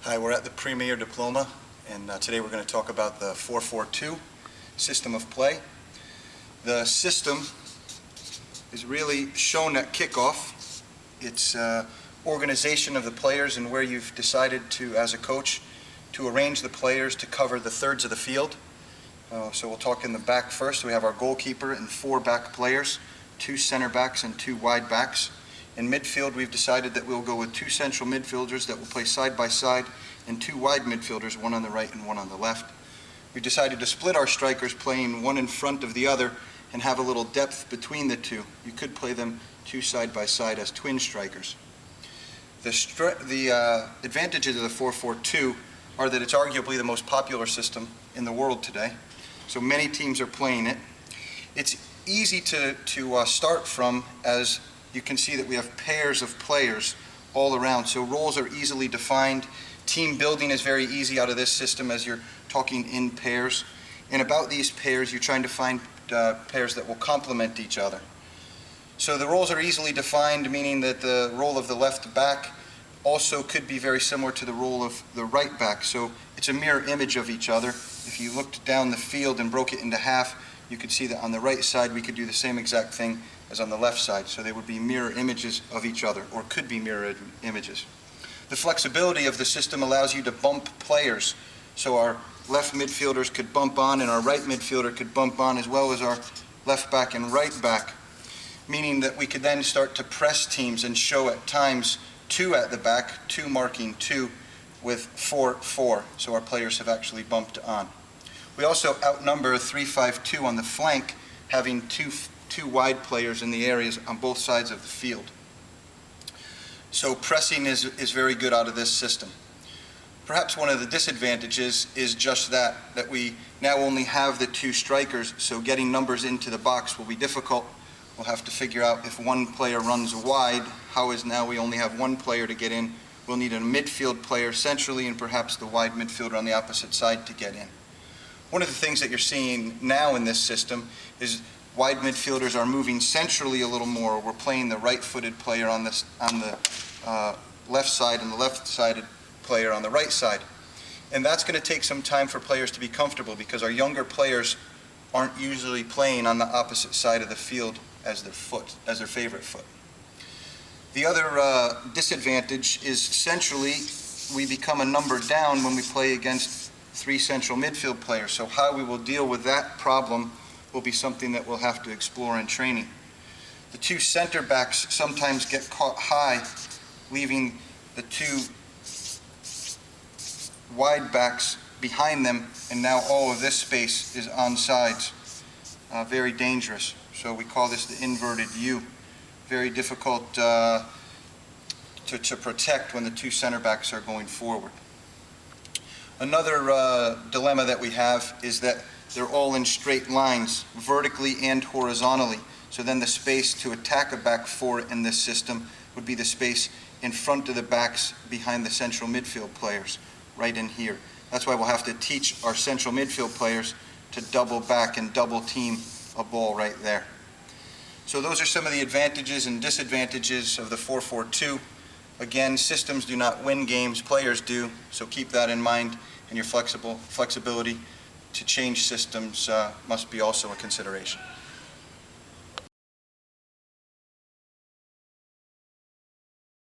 Hi, we're at the Premier Diploma, and today we're going to talk about the 4-4-2 system of play. The system is really shown at kickoff. It's organization of the players and where you've decided to, as a coach, to arrange the players to cover the thirds of the field. So we'll talk in the back first. We have our goalkeeper and 4 back players, 2 center backs and 2 wide backs. In midfield, we've decided that we'll go with 2 central midfielders that will play side by side and 2 wide midfielders, one on the right and one on the left. We've decided to split our strikers, playing one in front of the other and have a little depth between the two. You could play them 2 side by side as twin strikers. The advantages of the 4-4-2 are that it's arguably the most popular system in the world today. So many teams are playing it. It's easy to start from, as you can see that we have pairs of players all around, so roles are easily defined. Team building is very easy out of this system as you're talking in pairs. And about these pairs, you're trying to find pairs that will complement each other. So the roles are easily defined, meaning that the role of the left back also could be very similar to the role of the right back. So it's a mirror image of each other. If you looked down the field and broke it into half, you could see that on the right side we could do the same exact thing as on the left side. So they would be mirror images of each other, or could be mirror images. The flexibility of the system allows you to bump players. So our left midfielders could bump on and our right midfielder could bump on, as well as our left back and right back, meaning that we could then start to press teams and show at times 2 at the back, 2 marking 2 with 4-4. So our players have actually bumped on. We also outnumber 3-5-2 on the flank, having two wide players in the areas on both sides of the field. So pressing is very good out of this system. Perhaps one of the disadvantages is just that we now only have the 2 strikers, so getting numbers into the box will be difficult. We'll have to figure out if one player runs wide, how is now we only have 1 player to get in. We'll need a midfield player centrally and perhaps the wide midfielder on the opposite side to get in. One of the things that you're seeing now in this system is wide midfielders are moving centrally a little more. We're playing the right-footed player on the left side and the left-sided player on the right side. And that's going to take some time for players to be comfortable, because our younger players aren't usually playing on the opposite side of the field as their favorite foot. The other disadvantage is centrally we become a number down when we play against 3 central midfield players. So how we will deal with that problem will be something that we'll have to explore in training. The 2 center backs sometimes get caught high, leaving the 2 wide backs behind them, and now all of this space is on sides. Very dangerous. So we call this the inverted U. Very difficult to protect when the 2 center backs are going forward. Another dilemma that we have is that they're all in straight lines, vertically and horizontally. So then the space to attack a back 4 in this system would be the space in front of the backs behind the central midfield players, right in here. That's why we'll have to teach our central midfield players to double back and double team a ball right there. So those are some of the advantages and disadvantages of the 4-4-2. Again, systems do not win games, players do, so keep that in mind, and your flexibility to change systems must be also a consideration.